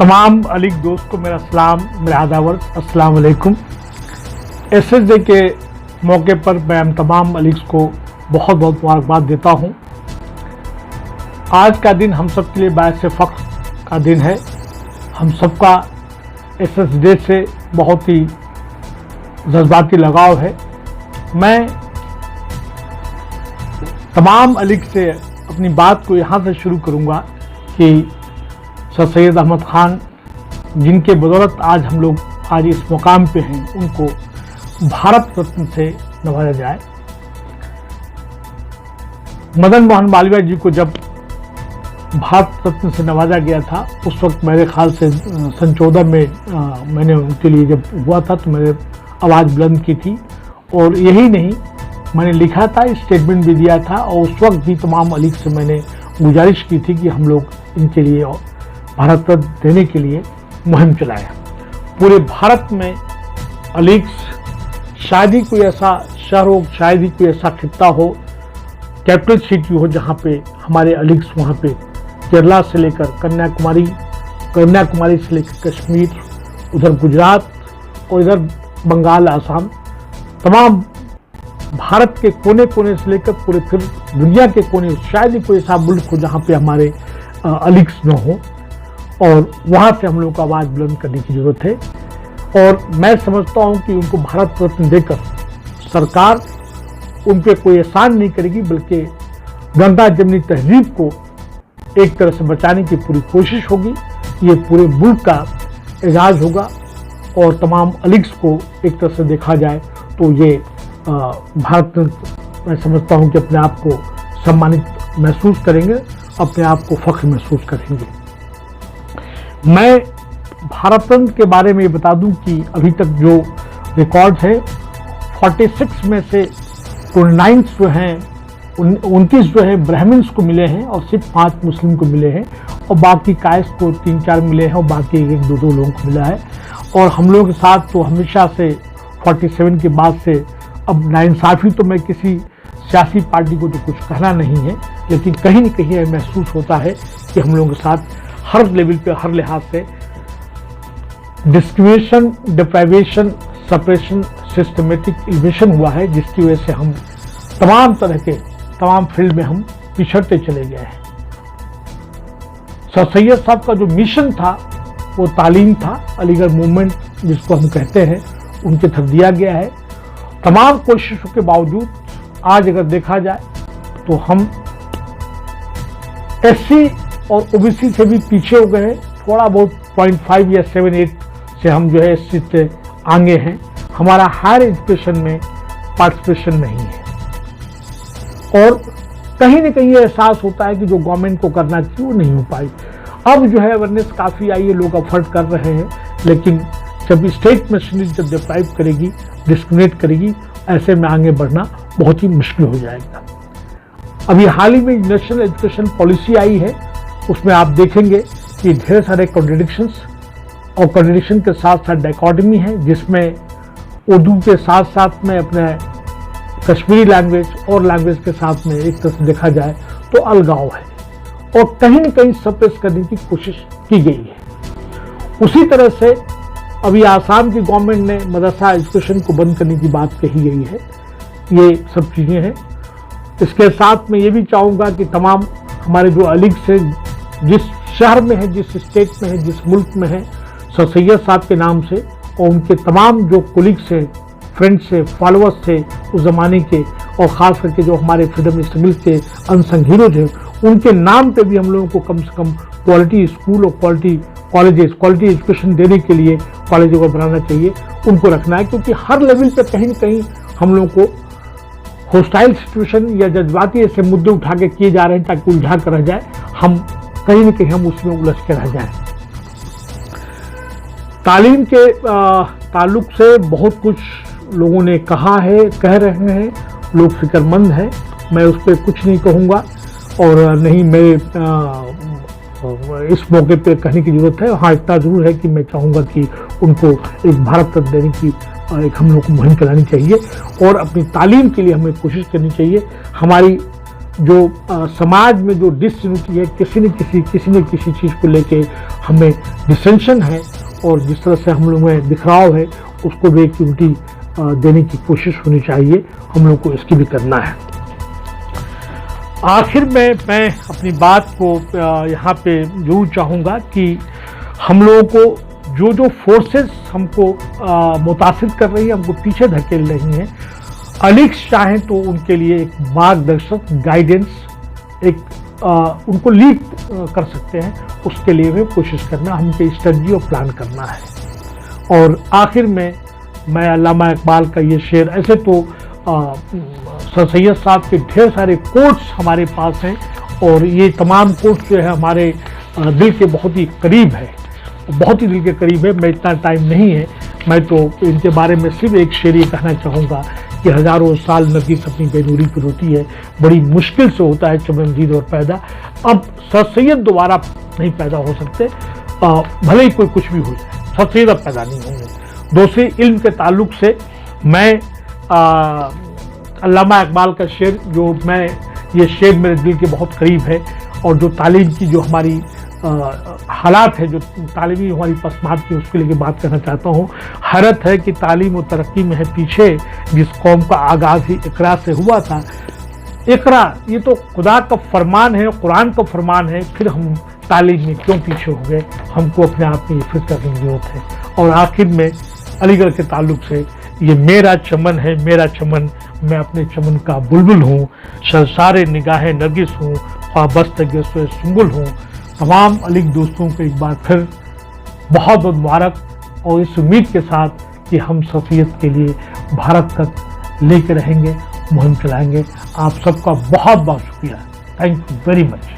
तमाम अलीग दोस्त को मेरा सलाम, मेरा आदावर, अस्सलाम वालेकुम। एसएस डे के मौके पर मैं तमाम अलीग्स को बहुत बहुत मुबारकबाद देता हूं। आज का दिन हम सब के लिए बायस फ़ख्र का दिन है। हम सबका एसएस डे से बहुत ही जज्बाती लगाव है। मैं तमाम अलीग से अपनी बात को यहाँ से शुरू करूँगा कि सर सैयद अहमद खान, जिनके बदौलत आज हम लोग आज इस मुकाम पे हैं, उनको भारत रत्न से नवाजा जाए। मदन मोहन मालवीय जी को जब भारत रत्न से नवाजा गया था, उस वक्त मेरे ख्याल से सन 14 में मैंने उनके लिए जब हुआ था तो मैंने आवाज़ बुलंद की थी, और यही नहीं, मैंने लिखा था, स्टेटमेंट भी दिया था, और उस वक्त भी तमाम अलीग से मैंने गुजारिश की थी कि हम लोग इनके लिए भारत रत्न देने के लिए मुहिम चलाएं। पूरे भारत में अलीग्स, शायद ही कोई ऐसा शहर हो, शायद ही कोई ऐसा खित्ता हो, कैपिटल सिटी हो, जहाँ पे हमारे अलीग्स वहाँ पे केरला से लेकर कन्याकुमारी से लेकर कश्मीर, उधर गुजरात और इधर बंगाल, आसाम, तमाम भारत के कोने कोने से लेकर पूरे फिर दुनिया के कोने, शायद ही कोई ऐसा मुल्क हो जहाँ पे हमारे अलीग्स न हो, और वहाँ से हम लोग को आवाज़ बुलंद करने की ज़रूरत है। और मैं समझता हूँ कि उनको भारत रत्न देकर सरकार उन पर कोई एहसान नहीं करेगी, बल्कि गंगा जमनी तहजीब को एक तरह से बचाने की पूरी कोशिश होगी। ये पूरे मुल्क का एजाज़ होगा, और तमाम अलीग्स को एक तरह से देखा जाए तो ये भारत रत्न, मैं समझता हूँ कि अपने आप को सम्मानित महसूस करेंगे, अपने आप को फख्र महसूस करेंगे। मैं भारत रत्न के बारे में ये बता दूं कि अभी तक जो रिकॉर्ड है, 46 में से 29 जो हैं, 29 जो है ब्राह्मण्स को मिले हैं, और सिर्फ 5 मुस्लिम को मिले हैं, और बाकी कायस्थ को 3-4 मिले हैं, और बाकी 1-2 लोगों को मिला है। और हम लोगों के साथ तो हमेशा से 47 के बाद से अब नाइंसाफ़ी, तो मैं किसी सियासी पार्टी को तो कुछ कहना नहीं है, लेकिन कहीं न कहीं यह महसूस होता है कि हम लोगों के साथ हर लेवल पे, हर लिहाज से discrimination, deprivation, suppression, systematic elimination हुआ है, जिसकी वजह से हम तमाम तरह के तमाम फील्ड में हम पिछड़ते चले गए हैं। सर सैयद साहब का जो मिशन था वो तालीम था, अलीगढ़ मूवमेंट जिसको हम कहते हैं, उनके थक दिया गया है। तमाम कोशिशों के बावजूद आज अगर देखा जाए तो हम एससी और ओबीसी से भी पीछे हो गए हैं। थोड़ा बहुत 0.5 या 7-8 से हम जो है एससी से आगे हैं। हमारा हायर एजुकेशन में पार्टिसिपेशन नहीं है, और कहीं न कहीं ये एहसास होता है कि जो गवर्नमेंट को करना चाहिए वो नहीं हो पाई। अब जो है अवेयरनेस काफ़ी आई है, लोग अफर्ट कर रहे हैं, लेकिन जब स्टेट मशीनरी जब डिप्राइव करेगी, डिस्क्रिमिनेट करेगी, ऐसे में आगे बढ़ना बहुत ही मुश्किल हो जाएगा। अभी हाल ही में नेशनल एजुकेशन पॉलिसी आई है, उसमें आप देखेंगे कि ढेर सारे कॉन्ट्रडिक्शंस, और कॉन्ट्रडिक्शन के साथ साथ डायकॉटमी है, जिसमें उर्दू के साथ साथ में अपने कश्मीरी लैंग्वेज और लैंग्वेज के साथ में एक तरह से देखा जाए तो अलगाव है, और कहीं न कहीं सप्रेस करने की कोशिश की गई है। उसी तरह से अभी आसाम की गवर्नमेंट ने मदरसा एजुकेशन को बंद करने की बात कही गई है। ये सब चीज़ें हैं। इसके साथ मैं ये भी चाहूँगा कि तमाम हमारे जो अलीग्स हैं, जिस शहर में है, जिस स्टेट में है, जिस मुल्क में है, सर सैयद साहब के नाम से और उनके तमाम जो कोलिग्स हैं, फ्रेंड्स से, फॉलोअर्स थे उस ज़माने के, और ख़ास करके जो हमारे फ्रीडम स्ट्रगल के अनसंग हीरोज हैं, उनके नाम पे भी हम लोगों को कम से कम क्वालिटी स्कूल और क्वालिटी कॉलेजेस, क्वालिटी एजुकेशन देने के लिए कॉलेजों को बनाना चाहिए, उनको रखना है। क्योंकि हर लेवल पे कहीं न कहीं हम लोगों को होस्टाइल सिचुएशन या जज्बाती ऐसे मुद्दे उठा के किए जा रहे हैं ताकि उलझा कर रह जाए, हम कहीं न कहीं हम उसमें उलझ के रह जाएं। तालीम के ताल्लुक से बहुत कुछ लोगों ने कहा है, कह रहे हैं, लोग फिक्रमंद हैं, मैं उस पर कुछ नहीं कहूँगा, और नहीं मेरे इस मौके पे कहने की ज़रूरत है। हाँ, इतना ज़रूर है कि मैं चाहूँगा कि उनको एक भारत रत्न देने की एक हम लोग को मुहिम चलानी चाहिए और अपनी तालीम के लिए हमें कोशिश करनी चाहिए। हमारी जो समाज में जो डिसयूनिटी है, किसी न किसी चीज़ को लेके हमें डिसेंशन है और जिस तरह से हम लोग में बिखराव है, उसको भी एक यूनिटी देने की कोशिश होनी चाहिए। हम लोग को इसकी भी करना है। आखिर में मैं अपनी बात को यहाँ पे जरूर चाहूँगा कि हम लोगों को जो फोर्सेस हमको मुतासिर कर रही है, हमको पीछे धकेल रही हैं, अलीग्स चाहें तो उनके लिए एक मार्गदर्शक गाइडेंस उनको लीड कर सकते हैं। उसके लिए भी कोशिश करना, हमको स्ट्रेटजी और प्लान करना है। और आखिर में मैं अल्लामा इकबाल का ये शेर, ऐसे तो सर सैयद साहब के ढेर सारे कोट्स हमारे पास हैं और ये तमाम कोट्स जो है हमारे दिल के बहुत ही करीब है, बहुत ही दिल के करीब है। मैं इतना टाइम नहीं है, मैं तो इनके बारे में सिर्फ एक शेर ये कहना चाहूँगा कि हज़ारों साल नरगिस अपनी बेनूरी पर होती है, बड़ी मुश्किल से होता है चमनजीद और पैदा। अब सर सैयद दोबारा नहीं पैदा हो सकते, भले ही कोई कुछ भी हो जाए, सर सैयद अब पैदा नहीं होंगे। दूसरे इल्म के ताल्लुक से मैं अल्लामा इकबाल का शेर, ये शेर मेरे दिल के बहुत करीब है और जो तालीम की जो हमारी हालात है, जो तालीमी हमारी पसमात की, उसके लिए बात करना चाहता हूँ। हैरत है कि तालीम और तरक्की में है पीछे, जिस कौम का आगाज़ ही इकरा से हुआ था। इकरा ये तो खुदा का फरमान है, कुरान का फरमान है, फिर हम तालीम में क्यों पीछे हो गए? हमको अपने आप में ये फिक्र करने की जरूरत है। और आखिर में अलीगढ़ के ताल्लुक से, ये मेरा चमन है, मेरा चमन, मैं अपने चमन का बुलबुल हूँ, सरसारे निगाहें नरगिस हूँ, ख्वाबस्तगी से सुंबुल हूँ। तमाम अलीग दोस्तों को एक बार फिर बहुत बहुत मुबारक, और इस उम्मीद के साथ कि हम सफियत के लिए भारत तक लेके रहेंगे, मुहिम चलाएंगे। आप सबका बहुत बहुत शुक्रिया। Thank you very much.